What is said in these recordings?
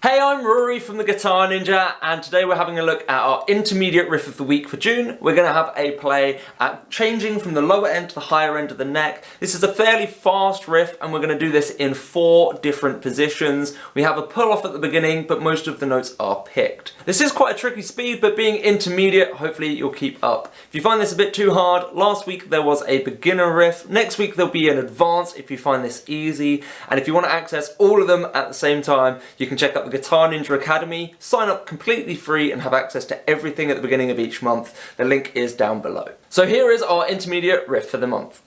Hey, I'm Rory from the Guitar Ninja, and today we're having a look at our intermediate riff of the week for June. We're going to have a play at changing from the lower end to the higher end of the neck. This is a fairly fast riff, and we're going to do this in 4 different positions. We have a pull-off at the beginning, but most of the notes are picked. This is quite a tricky speed, but being intermediate, hopefully you'll keep up. If you find this a bit too hard, last week there was a beginner riff. Next week there'll be an advanced if you find this easy. And if you want to access all of them at the same time, you can check out the Guitar Ninja Academy, sign up completely free and have access to everything at the beginning of each month. The link is down below. So here is our intermediate riff for the month.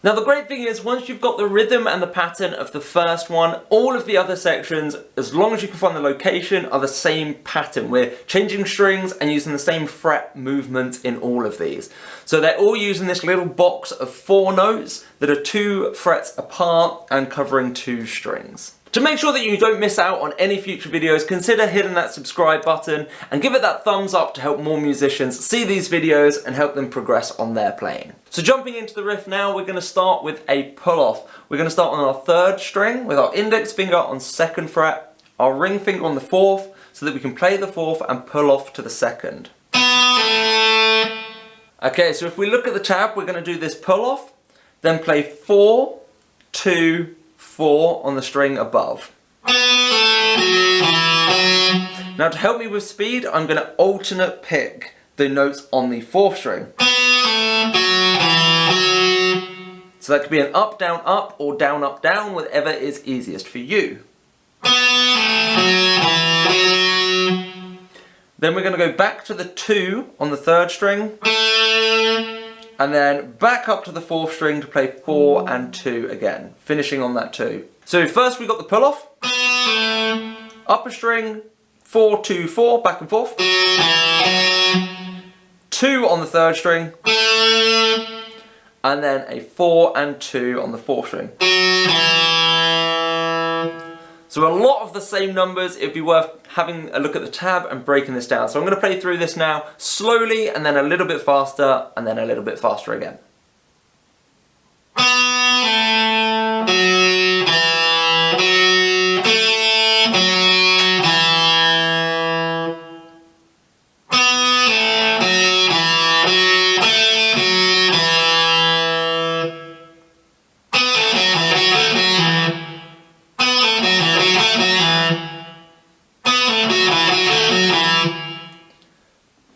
Now the great thing is, once you've got the rhythm and the pattern of the first one, all of the other sections, as long as you can find the location, are the same pattern. We're changing strings and using the same fret movement in all of these. So they're all using this little box of 4 notes that are 2 frets apart and covering 2 strings. To make sure that you don't miss out on any future videos, consider hitting that subscribe button and give it that thumbs up to help more musicians see these videos and help them progress on their playing. So jumping into the riff now, we're going to start with a pull-off. We're going to start on our 3rd string with our index finger on 2nd fret, our ring finger on the 4th, so that we can play the 4th and pull off to the 2nd. Okay, so if we look at the tab, we're going to do this pull-off, then play 4, 2, 4 on the string above. Now to help me with speed, I'm going to alternate pick the notes on the 4th string. So that could be an up, down, down, whatever is easiest for you. Then we're going to go back to the 2 on the 3rd string, and then back up to the 4th string to play 4 and 2 again, finishing on that 2. So first we got the pull off, upper string, 4, 2, 4, back and forth, 2 on the 3rd string, and then a 4 and 2 on the 4th string. So a lot of the same numbers. It'd be worth having a look at the tab and breaking this down. So I'm going to play through this now slowly, and then a little bit faster, and then a little bit faster again.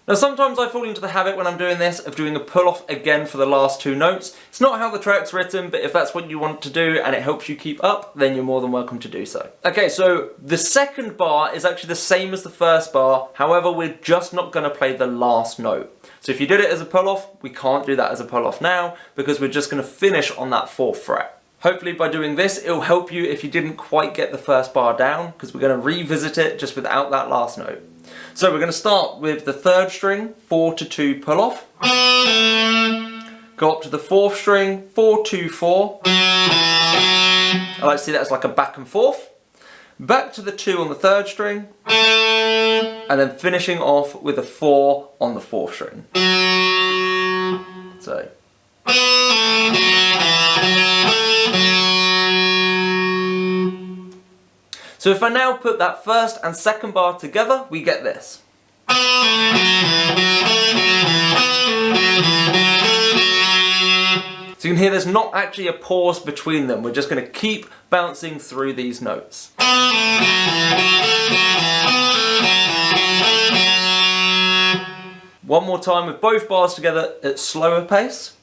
Now sometimes I fall into the habit when I'm doing this of doing a pull-off again for the last 2 notes. It's not how the track's written, but if that's what you want to do and it helps you keep up, then you're more than welcome to do so. Okay, so the 2nd bar is actually the same as the 1st bar, however we're just not going to play the last note. So if you did it as a pull-off, we can't do that as a pull-off now, because we're just going to finish on that 4th fret. Hopefully by doing this, it'll help you if you didn't quite get the 1st bar down, because we're going to revisit it just without that last note. So we're going to start with the 3rd string, 4 to 2 pull off. Go up to the 4th string, 4, 2, 4. I like to see that as like a back and forth. Back to the 2 on the 3rd string. And then finishing off with a 4 on the 4th string. So. So if I now put that 1st and 2nd bar together, we get this. So you can hear there's not actually a pause between them. We're just going to keep bouncing through these notes. One more time with both bars together at slower pace.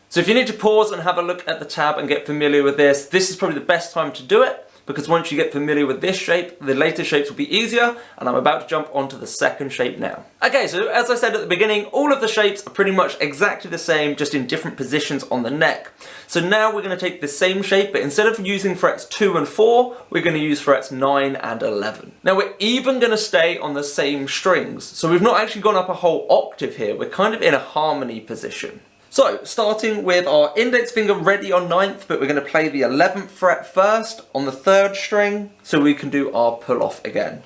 So if you need to pause and have a look at the tab and get familiar with this, this is probably the best time to do it. because once you get familiar with this shape, the later shapes will be easier, and I'm about to jump onto the second shape now. Okay, so as I said at the beginning, all of the shapes are pretty much exactly the same, just in different positions on the neck. So now we're going to take the same shape, but instead of using frets 2 and 4, we're going to use frets 9 and 11. Now we're even going to stay on the same strings, so we've not actually gone up a whole octave here, we're kind of in a harmony position. So, starting with our index finger ready on 9th, but we're going to play the 11th fret first on the 3rd string, so we can do our pull off again.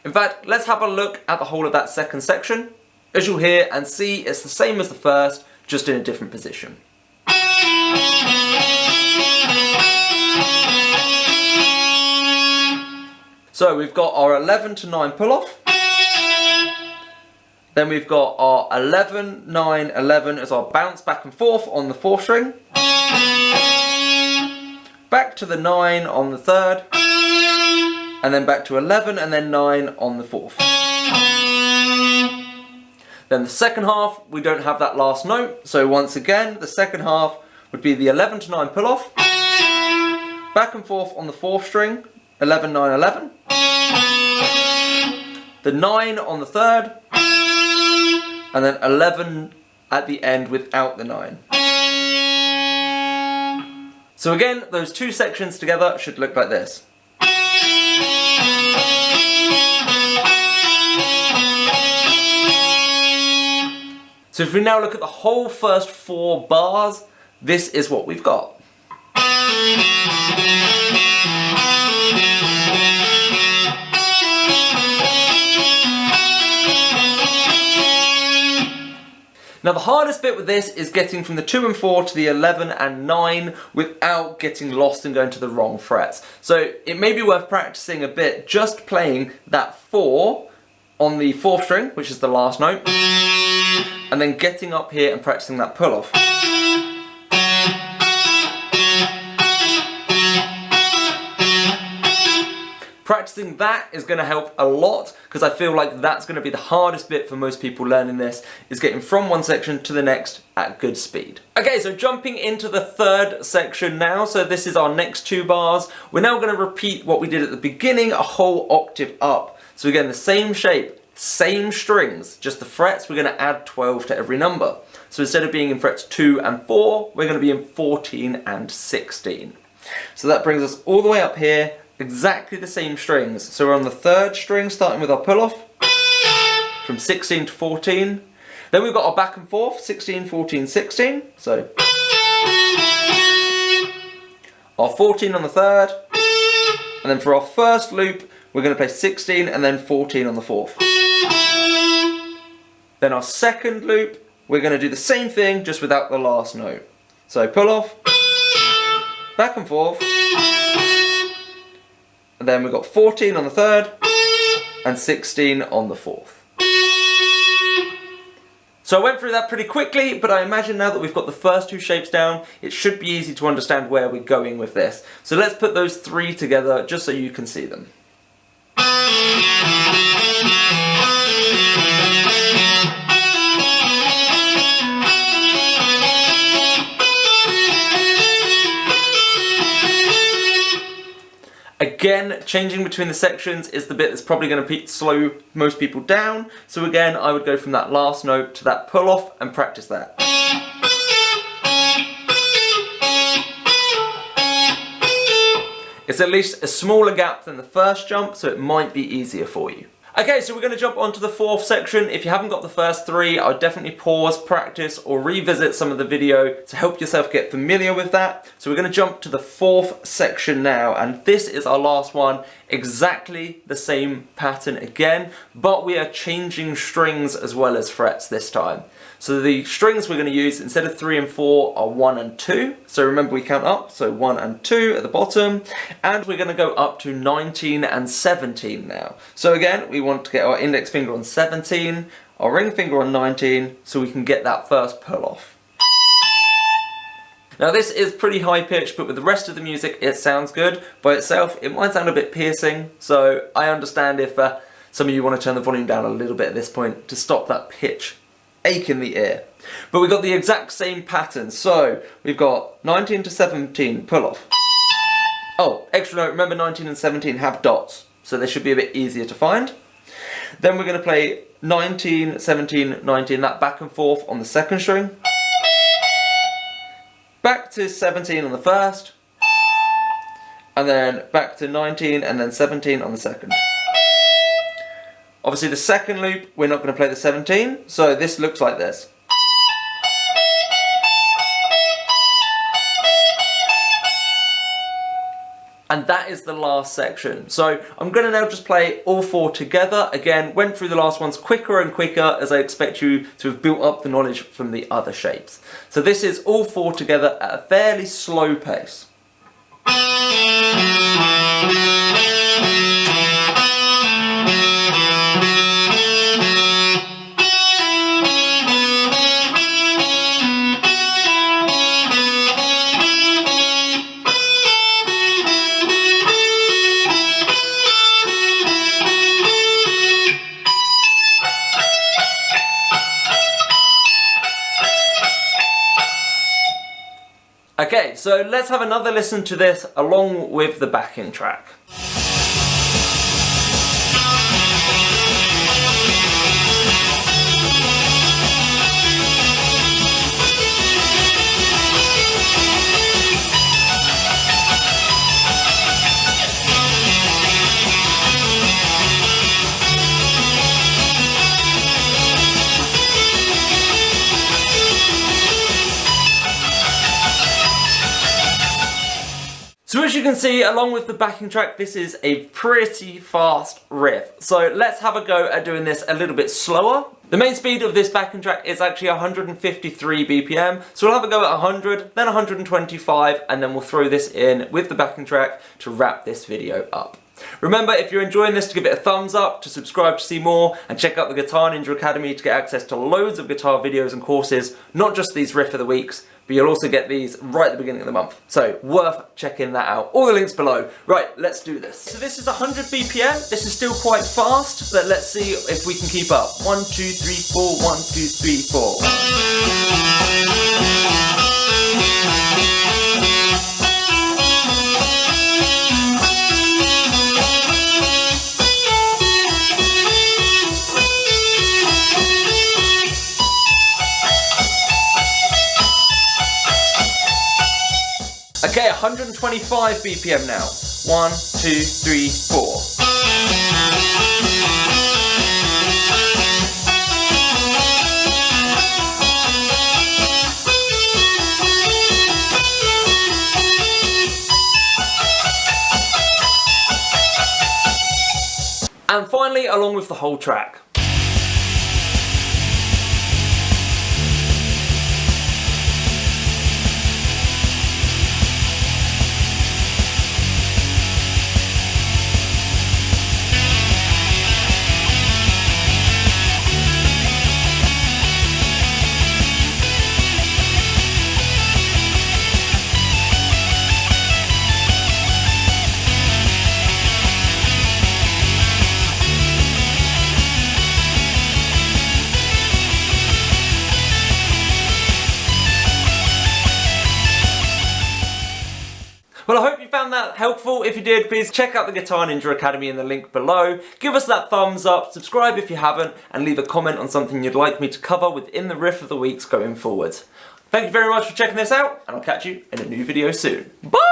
In fact, let's have a look at the whole of that second section. As you'll hear and see, it's the same as the first, just in a different position. So we've got our 11 to 9 pull off. Then we've got our 11, 9, 11 as our bounce back and forth on the 4th string. Back to the 9 on the 3rd. And then back to 11 and then 9 on the 4th. Then the second half, we don't have that last note. So once again, the second half would be the 11 to 9 pull off. Back and forth on the 4th string. 11, 9, 11. The 9 on the 3rd. And then 11 at the end without the 9. So again, those two sections together should look like this. So if we now look at the whole first 4 bars, this is what we've got. Now the hardest bit with this is getting from the 2 and 4 to the 11 and 9 without getting lost and going to the wrong frets. So it may be worth practicing a bit just playing that 4 on the 4th string, which is the last note, and then getting up here and practicing that pull off. Practicing that is going to help a lot, because I feel like that's going to be the hardest bit for most people learning this, is getting from one section to the next at good speed. Okay, so jumping into the 3rd section now, so this is our next 2 bars. We're now going to repeat what we did at the beginning, a whole octave up. So again, the same shape, same strings, just the frets, we're going to add 12 to every number. So instead of being in frets 2 and 4, we're going to be in 14 and 16. So that brings us all the way up here, exactly the same strings. So we're on the 3rd string, starting with our pull off, from 16 to 14. Then we've got our back and forth, 16, 14, 16. So our 14 on the 3rd, and then for our first loop, we're going to play 16 and then 14 on the 4th. Then our second loop, we're going to do the same thing, just without the last note. So pull off, back and forth, and then we've got 14 on the 3rd and 16 on the 4th. So I went through that pretty quickly, but I imagine now that we've got the first 2 shapes down, it should be easy to understand where we're going with this. So let's put those 3 together just so you can see them. Again, changing between the sections is the bit that's probably going to slow most people down. So again, I would go from that last note to that pull off and practice that. It's at least a smaller gap than the first jump, so it might be easier for you. Okay, so we're going to jump onto the 4th section. If you haven't got the first 3, I would definitely pause, practice, or revisit some of the video to help yourself get familiar with that. So we're going to jump to the 4th section now, and this is our last one. Exactly the same pattern again, but we are changing strings as well as frets this time. So the strings we're going to use, instead of 3 and 4, are 1 and 2. So remember, we count up, so 1 and 2 at the bottom, and we're going to go up to 19 and 17 now. So again, we want to get our index finger on 17, our ring finger on 19, so we can get that first pull off. Now this is pretty high pitched, but with the rest of the music it sounds good. By itself it might sound a bit piercing, so I understand if some of you want to turn the volume down a little bit at this point to stop that pitch ache in the ear. But we've got the exact same pattern, so we've got 19 to 17 pull off. Oh, extra note, remember 19 and 17 have dots, so they should be a bit easier to find. Then we're going to play 19, 17, 19, that back and forth on the second string. Back to 17 on the first. And then back to 19 and then 17 on the second. Obviously the second loop, we're not going to play the 17, so this looks like this. And that is the last section. So I'm going to now just play all four together. Again, went through the last ones quicker and quicker as I expect you to have built up the knowledge from the other shapes. So this is all four together at a fairly slow pace. Okay, so let's have another listen to this along with the backing track. So as you can see, along with the backing track, this is a pretty fast riff. So let's have a go at doing this a little bit slower. The main speed of this backing track is actually 153 BPM. So we'll have a go at 100, then 125, and then we'll throw this in with the backing track to wrap this video up. Remember, if you're enjoying this, to give it a thumbs up, to subscribe to see more, and check out the Guitar Ninja Academy to get access to loads of guitar videos and courses, not just these Riff of the Weeks, but you'll also get these right at the beginning of the month. So, worth checking that out. All the links below. Right, let's do this. So this is 100 BPM. This is still quite fast, but let's see if we can keep up. 1, 2, 3, 4, 1, 2, 3, 4. Okay, 125 BPM now. 1, 2, 3, 4. And finally, along with the whole track. Well, I hope you found that helpful. If you did, please check out the Guitar Ninja Academy in the link below. Give us that thumbs up, subscribe if you haven't, and leave a comment on something you'd like me to cover within the Riff of the Weeks going forward. Thank you very much for checking this out, and I'll catch you in a new video soon. Bye!